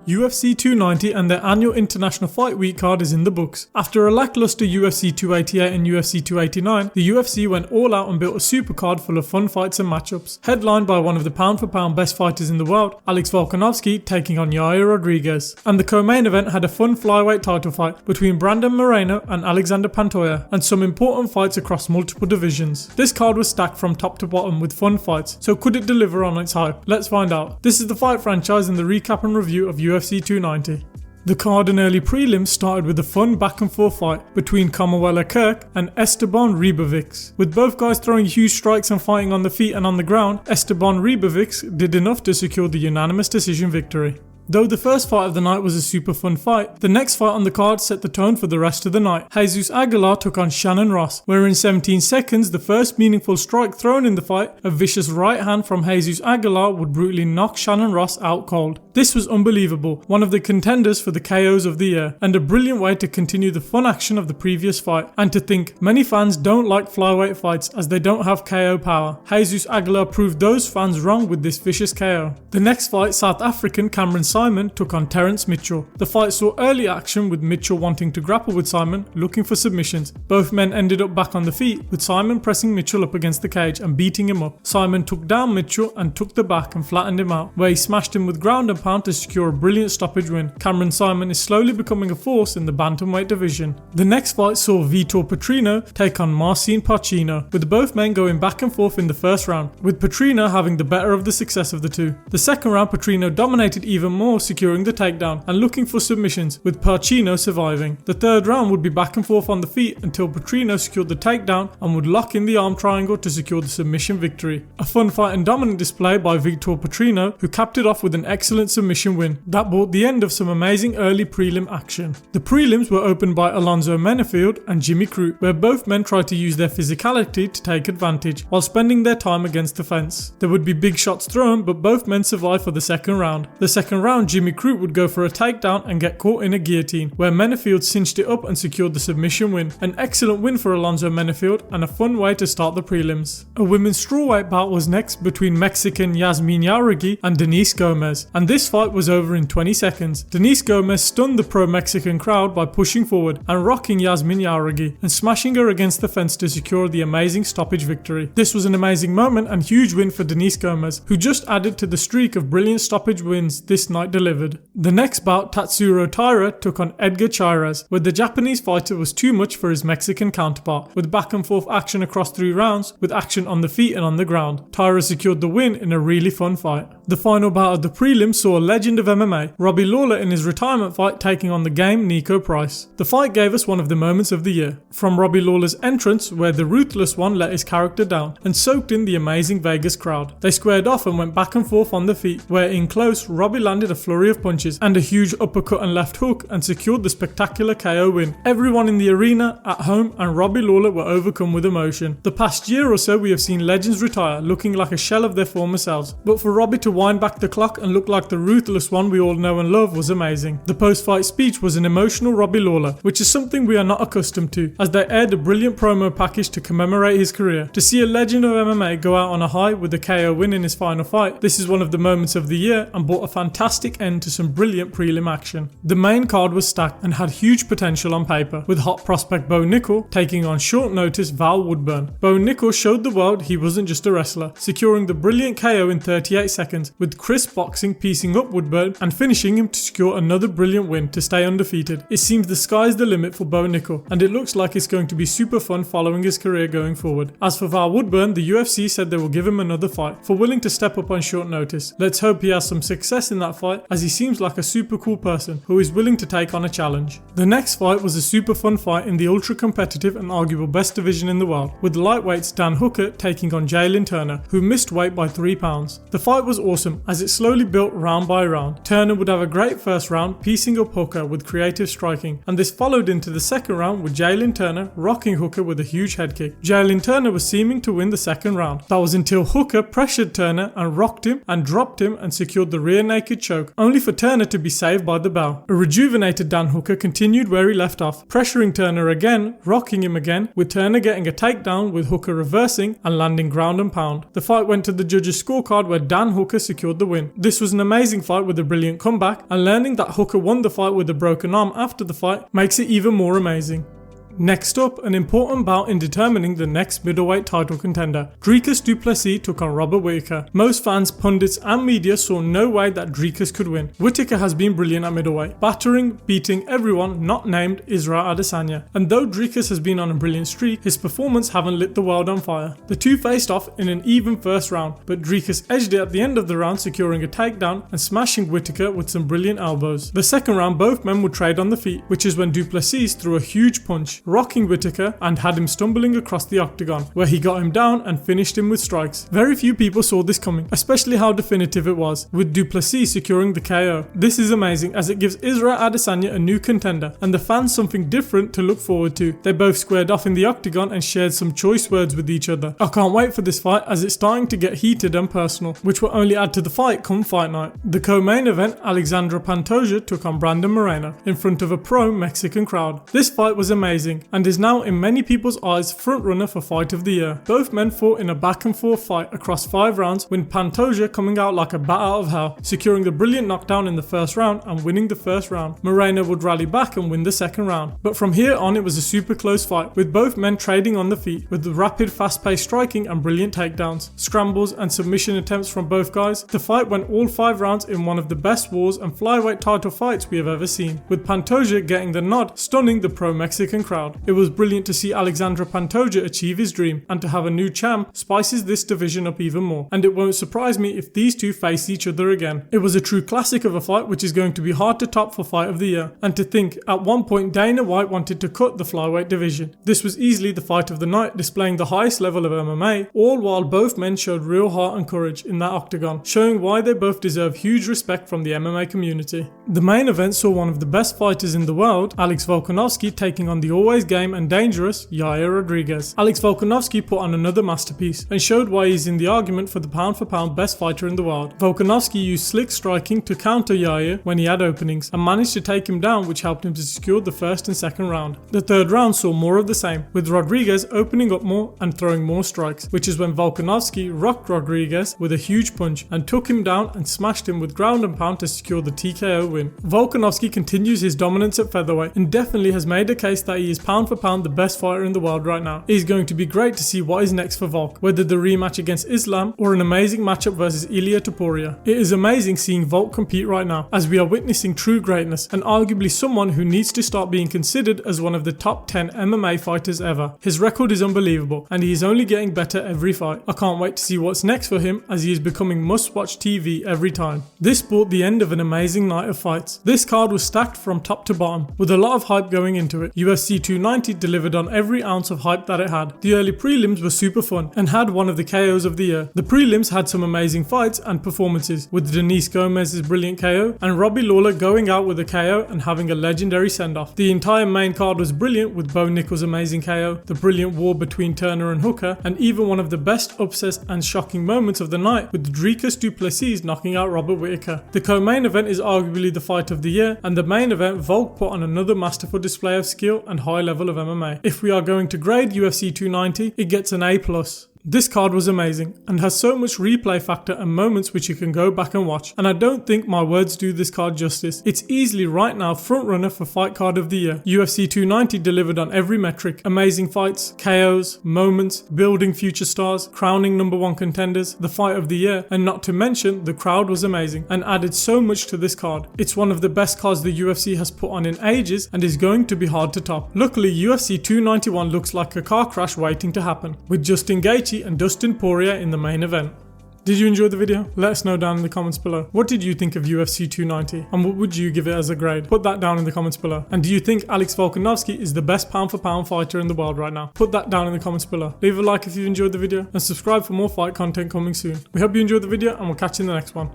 UFC 290 and their annual International Fight Week card is in the books. After a lackluster UFC 288 and UFC 289, the UFC went all out and built a super card full of fun fights and matchups, headlined by one of the pound-for-pound best fighters in the world, Alex Volkanovski taking on Yair Rodriguez. And the co-main event had a fun flyweight title fight between Brandon Moreno and Alexander Pantoja, and some important fights across multiple divisions. This card was stacked from top to bottom with fun fights, so could it deliver on its hype? Let's find out. This is the Fight Franchise and the recap and review of UFC 290. The card and early prelims started with a fun back and forth fight between Kamuela Kirk and Esteban Ribovics. With both guys throwing huge strikes and fighting on the feet and on the ground, Esteban Ribovics did enough to secure the unanimous decision victory. Though the first fight of the night was a super fun fight, the next fight on the card set the tone for the rest of the night. Jesus Aguilar took on Shannon Ross, where in 17 seconds, the first meaningful strike thrown in the fight, a vicious right hand from Jesus Aguilar would brutally knock Shannon Ross out cold. This was unbelievable, one of the contenders for the KOs of the year, and a brilliant way to continue the fun action of the previous fight. And to think, many fans don't like flyweight fights as they don't have KO power. Jesus Aguilar proved those fans wrong with this vicious KO. The next fight, South African Cameron Simon took on Terence Mitchell. The fight saw early action with Mitchell wanting to grapple with Simon, looking for submissions. Both men ended up back on the feet, with Simon pressing Mitchell up against the cage and beating him up. Simon took down Mitchell and took the back and flattened him out, where he smashed him with ground and pound to secure a brilliant stoppage win. Cameron Simon is slowly becoming a force in the bantamweight division. The next fight saw Vitor Petrino take on Marcin Parchino, with both men going back and forth in the first round, with Petrino having the better of the success of the two. The second round, Petrino dominated even more, securing the takedown and looking for submissions, with Parchino surviving. The third round would be back and forth on the feet until Petrino secured the takedown and would lock in the arm triangle to secure the submission victory. A fun fight and dominant display by Vitor Petrino, who capped it off with an excellent submission win. That brought the end of some amazing early prelim action. The prelims were opened by Alonzo Menefield and Jimmy Crute, where both men tried to use their physicality to take advantage while spending their time against the fence. There would be big shots thrown, but both men survived for the second round. The second round, Jimmy Crute would go for a takedown and get caught in a guillotine, where Menefield cinched it up and secured the submission win. An excellent win for Alonzo Menefield and a fun way to start the prelims. A women's strawweight bout was next between Mexican Yasmin Jauregui and Denise Gomez, and this fight was over in 20 seconds. Denise Gomez stunned the pro-Mexican crowd by pushing forward and rocking Yasmin Jauregui and smashing her against the fence to secure the amazing stoppage victory. This was an amazing moment and huge win for Denise Gomez, who just added to the streak of brilliant stoppage wins this night delivered. The next bout, Tatsuro Taira took on Edgar Chairez, where the Japanese fighter was too much for his Mexican counterpart, with back and forth action across 3 rounds, with action on the feet and on the ground. Taira secured the win in a really fun fight. The final bout of the prelim saw a legend of MMA, Robbie Lawler, in his retirement fight taking on the game Nico Price. The fight gave us one of the moments of the year, from Robbie Lawler's entrance, where the Ruthless One let his character down and soaked in the amazing Vegas crowd. They squared off and went back and forth on the feet, where in close, Robbie landed a flurry of punches and a huge uppercut and left hook and secured the spectacular KO win. Everyone in the arena, at home, and Robbie Lawler were overcome with emotion. The past year or so we have seen legends retire looking like a shell of their former selves, but for Robbie to wind back the clock and look like the Ruthless One we all know and love was amazing. The post-fight speech was an emotional Robbie Lawler, which is something we are not accustomed to, as they aired a brilliant promo package to commemorate his career. To see a legend of MMA go out on a high with a KO win in his final fight, this is one of the moments of the year and brought a fantastic end to some brilliant prelim action. The main card was stacked and had huge potential on paper, with hot prospect Bo Nickel taking on short notice Val Woodburn. Bo Nickel showed the world he wasn't just a wrestler, securing the brilliant KO in 38 seconds, with crisp boxing piecing up Woodburn and finishing him to secure another brilliant win to stay undefeated. It seems the sky's the limit for Bo Nickel, and it looks like it's going to be super fun following his career going forward. As for Val Woodburn, the UFC said they will give him another fight for willing to step up on short notice. Let's hope he has some success in that fight, as he seems like a super cool person who is willing to take on a challenge. The next fight was a super fun fight in the ultra competitive and arguable best division in the world, with lightweights Dan Hooker taking on Jalen Turner, who missed weight by 3 pounds. The fight was awesome as it slowly built round by round. Turner would have a great first round, piecing up Hooker with creative striking, and this followed into the second round with Jalen Turner rocking Hooker with a huge head kick. Jalen Turner was seeming to win the second round. That was until Hooker pressured Turner and rocked him and dropped him and secured the rear naked choke, only for Turner to be saved by the bell. A rejuvenated Dan Hooker continued where he left off, pressuring Turner again, rocking him again, with Turner getting a takedown with Hooker reversing and landing ground and pound. The fight went to the judges' scorecard where Dan Hooker secured the win. This was an amazing amazing fight with a brilliant comeback, and learning that Hooker won the fight with a broken arm after the fight makes it even more amazing. Next up, an important bout in determining the next middleweight title contender. Dricus du Plessis took on Robert Whittaker. Most fans, pundits and media saw no way that Dricus could win. Whittaker has been brilliant at middleweight, beating everyone not named Israel Adesanya. And though Dricus has been on a brilliant streak, his performance haven't lit the world on fire. The two faced off in an even first round, but Dricus edged it at the end of the round, securing a takedown and smashing Whittaker with some brilliant elbows. The second round, both men would trade on the feet, which is when du Plessis threw a huge punch, rocking Whittaker and had him stumbling across the octagon, where he got him down and finished him with strikes. Very few people saw this coming, especially how definitive it was, with du Plessis securing the KO. This is amazing as it gives Israel Adesanya a new contender and the fans something different to look forward to. They both squared off in the octagon and shared some choice words with each other. I can't wait for this fight as it's starting to get heated and personal, which will only add to the fight come fight night. The co-main event, Alexandra Pantoja took on Brandon Moreno in front of a pro-Mexican crowd. This fight was amazing and is now in many people's eyes frontrunner for fight of the year. Both men fought in a back and forth fight across 5 rounds, with Pantoja coming out like a bat out of hell, securing the brilliant knockdown in the first round and winning the first round. Moreno would rally back and win the second round. But from here on it was a super close fight, with both men trading on the feet, with the rapid fast-paced striking and brilliant takedowns, scrambles and submission attempts from both guys. The fight went all 5 rounds in one of the best wars and flyweight title fights we have ever seen, with Pantoja getting the nod, stunning the pro-Mexican crowd. It was brilliant to see Alexandra Pantoja achieve his dream, and to have a new champ spices this division up even more, and it won't surprise me if these two face each other again. It was a true classic of a fight which is going to be hard to top for fight of the year, and to think at one point Dana White wanted to cut the flyweight division. This was easily the fight of the night, displaying the highest level of MMA, all while both men showed real heart and courage in that octagon, showing why they both deserve huge respect from the MMA community. The main event saw one of the best fighters in the world, Alex Volkanovski, taking on the always game and dangerous Yair Rodriguez. Alex Volkanovski put on another masterpiece and showed why he's in the argument for the pound-for-pound best fighter in the world. Volkanovski used slick striking to counter Yair when he had openings and managed to take him down, which helped him to secure the first and second round. The third round saw more of the same, with Rodriguez opening up more and throwing more strikes, which is when Volkanovski rocked Rodriguez with a huge punch and took him down and smashed him with ground and pound to secure the TKO win. Volkanovski continues his dominance at featherweight and definitely has made a case that he is pound for pound the best fighter in the world right now. It is going to be great to see what is next for Volk, whether the rematch against Islam or an amazing matchup versus Ilia Topuria. It is amazing seeing Volk compete right now, as we are witnessing true greatness and arguably someone who needs to start being considered as one of the top 10 MMA fighters ever. His record is unbelievable and he is only getting better every fight. I can't wait to see what's next for him, as he is becoming must-watch TV every time. This brought the end of an amazing night of fights. This card was stacked from top to bottom, with a lot of hype going into it. UFC 290 delivered on every ounce of hype that it had. The early prelims were super fun and had one of the KOs of the year. The prelims had some amazing fights and performances, with Denise Gomez's brilliant KO and Robbie Lawler going out with a KO and having a legendary send-off. The entire main card was brilliant, with Bo Nickal's amazing KO, the brilliant war between Turner and Hooker, and even one of the best upsets and shocking moments of the night, with Dricus du Plessis knocking out Robert Whittaker. The co-main event is arguably the fight of the year, and the main event, Volk put on another masterful display of skill and high level of MMA. If we are going to grade UFC 290, it gets an A+. This card was amazing and has so much replay factor and moments which you can go back and watch, and I don't think my words do this card justice. It's easily right now frontrunner for fight card of the year. UFC 290 delivered on every metric: amazing fights, KOs, moments, building future stars, crowning #1 contenders, the fight of the year, and not to mention the crowd was amazing and added so much to this card. It's one of the best cards the UFC has put on in ages and is going to be hard to top. Luckily, UFC 291 looks like a car crash waiting to happen, with Justin Gaethje and Dustin Poirier in the main event. Did you enjoy the video? Let us know down in the comments below. What did you think of UFC 290 and what would you give it as a grade? Put that down in the comments below. And do you think Alex Volkanovski is the best pound for pound fighter in the world right now? Put that down in the comments below. Leave a like if you enjoyed the video and subscribe for more fight content coming soon. We hope you enjoyed the video and we'll catch you in the next one.